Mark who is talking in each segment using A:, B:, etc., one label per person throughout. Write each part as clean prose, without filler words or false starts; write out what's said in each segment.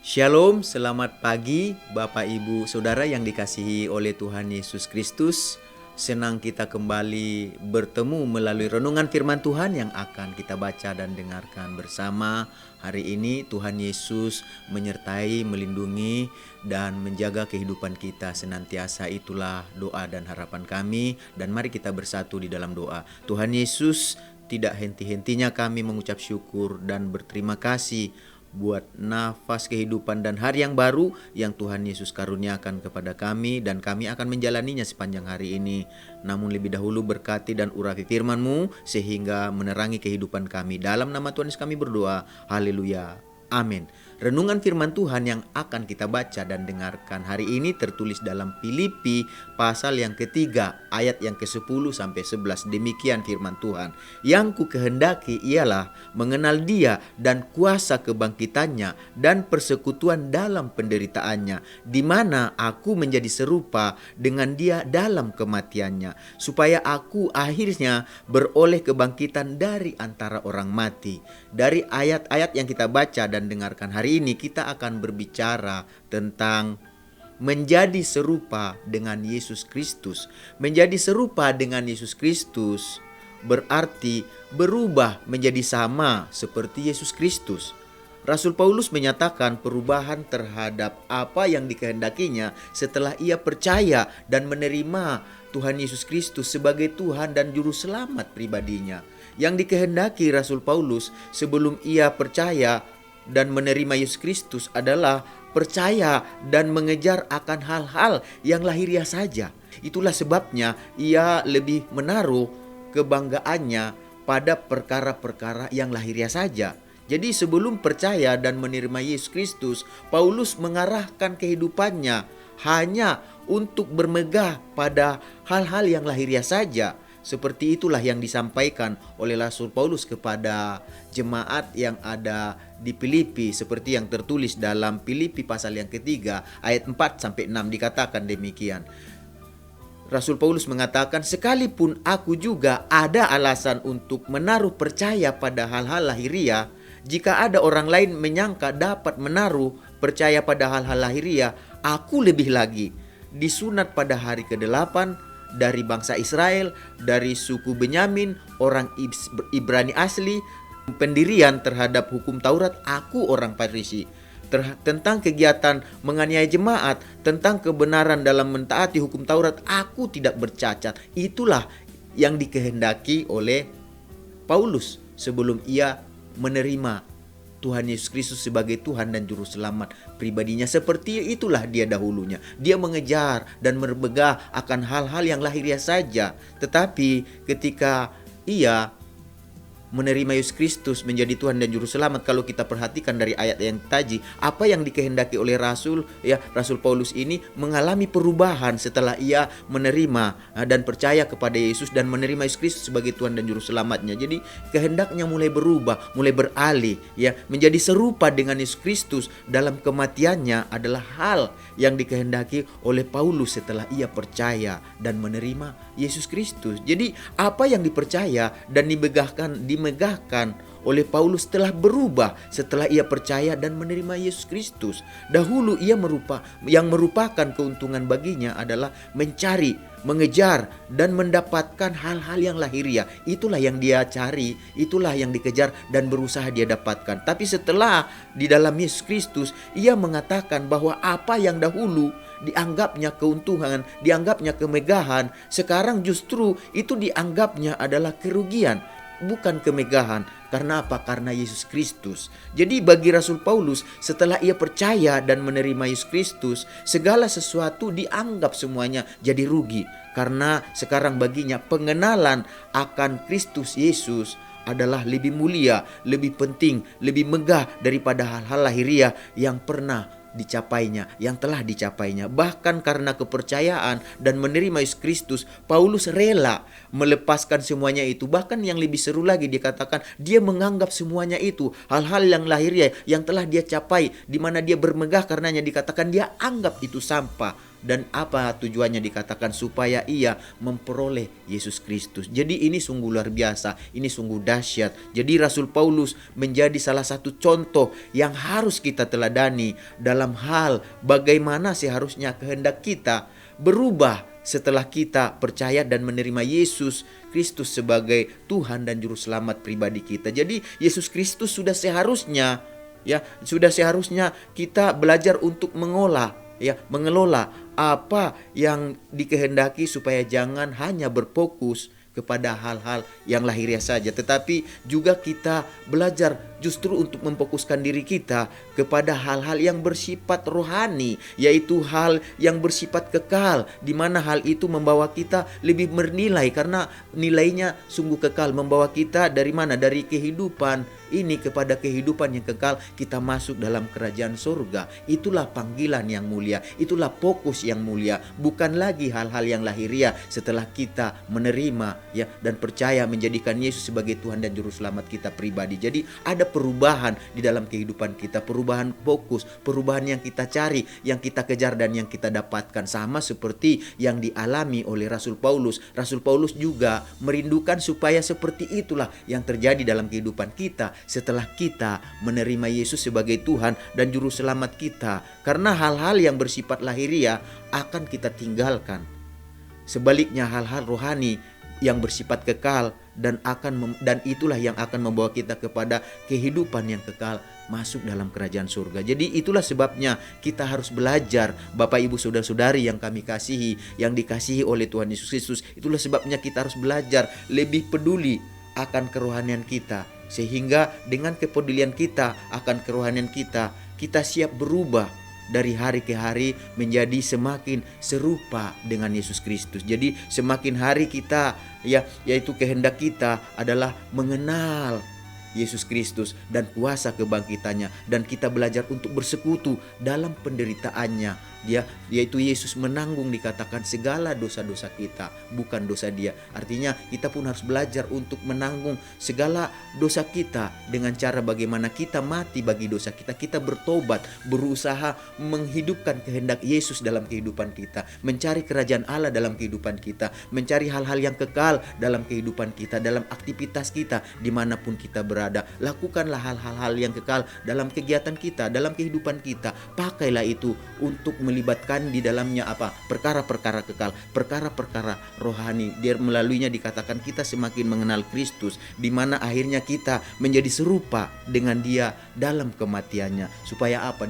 A: Shalom, selamat pagi Bapak Ibu Saudara yang dikasihi oleh Tuhan Yesus Kristus. Senang kita kembali bertemu melalui renungan firman Tuhan yang akan kita baca dan dengarkan bersama. Hari ini Tuhan Yesus menyertai, melindungi, dan menjaga kehidupan kita senantiasa. Itulah doa dan harapan kami, dan mari kita bersatu di dalam doa. Tuhan Yesus, tidak henti-hentinya kami mengucap syukur dan berterima kasih buat nafas kehidupan dan hari yang baru yang Tuhan Yesus karuniakan kepada kami, dan kami akan menjalaninya sepanjang hari ini. Namun lebih dahulu berkati dan urapi firman-Mu sehingga menerangi kehidupan kami. Dalam nama Tuhan Yesus kami berdoa. Haleluya. Amin. Renungan firman Tuhan yang akan kita baca dan dengarkan hari ini tertulis dalam Filipi pasal yang ketiga ayat yang ke-10 sampai 11. Demikian firman Tuhan. Yang ku kehendaki ialah mengenal Dia dan kuasa kebangkitannya dan persekutuan dalam penderitaannya, di mana aku menjadi serupa dengan Dia dalam kematiannya, supaya aku akhirnya beroleh kebangkitan dari antara orang mati. Dari ayat-ayat yang kita baca dan dengarkan hari ini, kita akan berbicara tentang menjadi serupa dengan Yesus Kristus. Menjadi serupa dengan Yesus Kristus berarti berubah menjadi sama seperti Yesus Kristus. Rasul Paulus menyatakan perubahan terhadap apa yang dikehendakinya setelah ia percaya dan menerima Tuhan Yesus Kristus sebagai Tuhan dan Juru Selamat pribadinya. Yang dikehendaki Rasul Paulus sebelum ia percaya dan menerima Yesus Kristus adalah percaya dan mengejar akan hal-hal yang lahiriah saja. Itulah sebabnya ia lebih menaruh kebanggaannya pada perkara-perkara yang lahiriah saja. Jadi sebelum percaya dan menerima Yesus Kristus, Paulus mengarahkan kehidupannya hanya untuk bermegah pada hal-hal yang lahiriah saja. Seperti itulah yang disampaikan oleh Rasul Paulus kepada jemaat yang ada di Filipi, seperti yang tertulis dalam Filipi pasal yang ketiga ayat 4-6 dikatakan demikian. Rasul Paulus mengatakan, sekalipun aku juga ada alasan untuk menaruh percaya pada hal-hal lahiriah, jika ada orang lain menyangka dapat menaruh percaya pada hal-hal lahiriah, aku lebih lagi. Disunat pada hari ke-8, dari bangsa Israel, dari suku Benyamin, orang Ibrani asli, pendirian terhadap hukum Taurat, aku orang Farisi. Tentang kegiatan menganiaya jemaat, tentang kebenaran dalam mentaati hukum Taurat, aku tidak bercacat. Itulah yang dikehendaki oleh Paulus sebelum ia menerima Tuhan Yesus Kristus sebagai Tuhan dan Juru Selamat pribadinya. Seperti itulah dia dahulunya. Dia mengejar dan bermegah akan hal-hal yang lahiriah saja. Tetapi ketika ia menerima Yesus Kristus menjadi Tuhan dan Juru Selamat, kalau kita perhatikan dari ayat yang tadi, apa yang dikehendaki oleh Rasul Paulus ini mengalami perubahan setelah ia menerima dan percaya kepada Yesus dan menerima Yesus Kristus sebagai Tuhan dan Juru Selamatnya. Jadi kehendaknya mulai berubah, mulai beralih menjadi serupa dengan Yesus Kristus dalam kematiannya adalah hal yang dikehendaki oleh Paulus setelah ia percaya dan menerima Yesus Kristus. Jadi apa yang dipercaya dan dimegahkan oleh Paulus telah berubah setelah ia percaya dan menerima Yesus Kristus. Dahulu yang merupakan keuntungan baginya adalah mencari, mengejar, dan mendapatkan hal-hal yang lahiriah. Itulah yang dia cari, itulah yang dikejar dan berusaha dia dapatkan. Tapi setelah di dalam Yesus Kristus, ia mengatakan bahwa apa yang dahulu dianggapnya keuntungan, dianggapnya kemegahan, sekarang justru itu dianggapnya adalah kerugian, bukan kemegahan. Karena apa? Karena Yesus Kristus. Jadi bagi Rasul Paulus, setelah ia percaya dan menerima Yesus Kristus, segala sesuatu dianggap semuanya jadi rugi. Karena sekarang baginya pengenalan akan Kristus Yesus adalah lebih mulia, lebih penting, lebih megah daripada hal-hal lahiriah yang pernah dicapainya, yang telah dicapainya. Bahkan karena kepercayaan dan menerima Yesus Kristus, Paulus rela melepaskan semuanya itu. Bahkan yang lebih seru lagi, dikatakan dia menganggap semuanya itu hal-hal yang lahiriah yang telah dia capai, di mana dia bermegah karenanya, dikatakan dia anggap itu sampah. Dan apa tujuannya dikatakan? Supaya ia memperoleh Yesus Kristus. Jadi ini sungguh luar biasa, ini sungguh dahsyat. Jadi Rasul Paulus menjadi salah satu contoh yang harus kita teladani dalam hal bagaimana seharusnya kehendak kita berubah setelah kita percaya dan menerima Yesus Kristus sebagai Tuhan dan Juru Selamat pribadi kita. Jadi Yesus Kristus sudah seharusnya kita belajar untuk mengelola apa yang dikehendaki, supaya jangan hanya berfokus kepada hal-hal yang lahiriah saja, tetapi juga kita belajar justru untuk memfokuskan diri kita kepada hal-hal yang bersifat rohani, yaitu hal yang bersifat kekal, di mana hal itu membawa kita lebih bernilai karena nilainya sungguh kekal, membawa kita dari mana? Dari kehidupan ini kepada kehidupan yang kekal, kita masuk dalam kerajaan surga. Itulah panggilan yang mulia, itulah fokus yang mulia, bukan lagi hal-hal yang lahiriah setelah kita menerima dan percaya menjadikan Yesus sebagai Tuhan dan Juru Selamat kita pribadi. Jadi ada perubahan di dalam kehidupan kita, perubahan fokus, perubahan yang kita cari, yang kita kejar dan yang kita dapatkan, sama seperti yang dialami oleh Rasul Paulus. Rasul Paulus juga merindukan supaya seperti itulah yang terjadi dalam kehidupan kita setelah kita menerima Yesus sebagai Tuhan dan Juru Selamat kita. Karena hal-hal yang bersifat lahiriah akan kita tinggalkan. Sebaliknya hal-hal rohani yang bersifat kekal dan itulah yang akan membawa kita kepada kehidupan yang kekal, masuk dalam kerajaan surga. Jadi itulah sebabnya kita harus belajar, Bapak Ibu Saudara-saudari yang kami kasihi, yang dikasihi oleh Tuhan Yesus Kristus. Itulah sebabnya kita harus belajar lebih peduli akan kerohanian kita, sehingga dengan kepedulian kita akan kerohanian kita, kita siap berubah dari hari ke hari menjadi semakin serupa dengan Yesus Kristus. Jadi semakin hari kita yaitu kehendak kita adalah mengenal Yesus Kristus dan kuasa kebangkitannya, dan kita belajar untuk bersekutu dalam penderitaannya. Yaitu Yesus menanggung, dikatakan, segala dosa-dosa kita, bukan dosa Dia. Artinya kita pun harus belajar untuk menanggung segala dosa kita dengan cara bagaimana kita mati bagi dosa kita. Kita bertobat, berusaha menghidupkan kehendak Yesus dalam kehidupan kita, mencari kerajaan Allah dalam kehidupan kita, mencari hal-hal yang kekal dalam kehidupan kita, dalam aktivitas kita, dimanapun kita berada. Lakukanlah hal-hal yang kekal dalam kegiatan kita, dalam kehidupan kita. Pakailah itu untuk melibatkan di dalamnya perkara-perkara kekal, perkara-perkara rohani. Dia melaluinya dikatakan kita semakin mengenal Kristus, di mana akhirnya kita menjadi serupa dengan Dia dalam kematiannya. Supaya apa?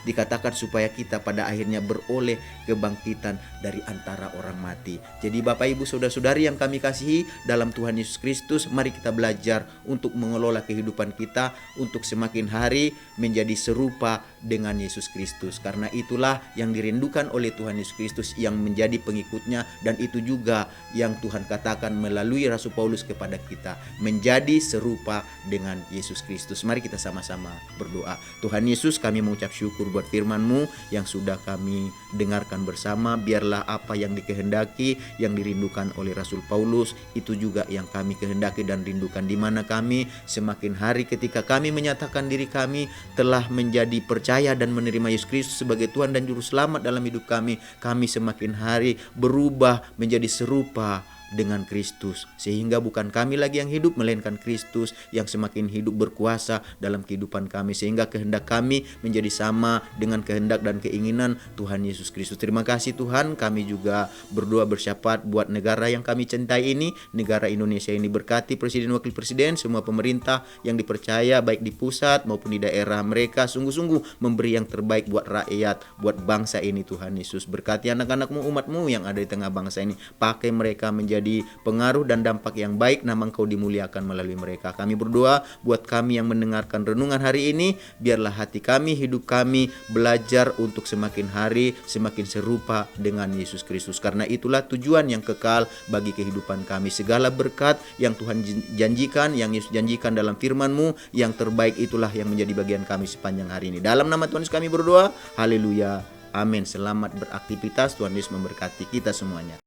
A: Dikatakan supaya kita pada akhirnya beroleh kebangkitan dari antara orang mati. Jadi Bapak Ibu Saudara-saudari yang kami kasihi dalam Tuhan Yesus Kristus, mari kita belajar untuk mengelola kehidupan kita untuk semakin hari menjadi serupa dengan Yesus Kristus. Karena itulah yang dirindukan oleh Tuhan Yesus Kristus yang menjadi pengikutnya, dan itu juga yang Tuhan katakan melalui Rasul Paulus kepada kita, menjadi serupa dengan Yesus Kristus. Mari kita sama-sama berdoa. Tuhan Yesus, kami mengucap syukur buat firman-Mu yang sudah kami dengarkan bersama. Biarlah apa yang dikehendaki, yang dirindukan oleh Rasul Paulus, itu juga yang kami kehendaki dan rindukan, di mana kami semakin hari ketika kami menyatakan diri kami telah menjadi percaya dan menerima Yesus Kristus sebagai Tuhan dan Juru Selamat dalam hidup kami, kami semakin hari berubah menjadi serupa dengan Kristus, sehingga bukan kami lagi yang hidup, melainkan Kristus yang semakin hidup berkuasa dalam kehidupan kami, sehingga kehendak kami menjadi sama dengan kehendak dan keinginan Tuhan Yesus Kristus. Terima kasih Tuhan. Kami juga berdoa bersyafaat buat negara yang kami cintai ini, negara Indonesia ini. Berkati Presiden, Wakil Presiden, semua pemerintah yang dipercaya baik di pusat maupun di daerah, mereka sungguh-sungguh memberi yang terbaik buat rakyat, buat bangsa ini. Tuhan Yesus, berkati anak-anak-Mu, umat-Mu yang ada di tengah bangsa ini. Pakai mereka menjadi pengaruh dan dampak yang baik, nama Engkau dimuliakan melalui mereka. Kami berdoa buat kami yang mendengarkan renungan hari ini, biarlah hati kami, hidup kami belajar untuk semakin hari semakin serupa dengan Yesus Kristus. Karena itulah tujuan yang kekal bagi kehidupan kami. Segala berkat yang Tuhan janjikan, yang Yesus janjikan dalam firman-Mu, yang terbaik itulah yang menjadi bagian kami sepanjang hari ini. Dalam nama Tuhan Yesus kami berdoa. Haleluya. Amin. Selamat beraktivitas. Tuhan Yesus memberkati kita semuanya.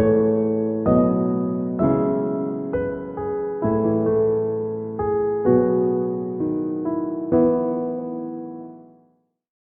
A: Tuhan.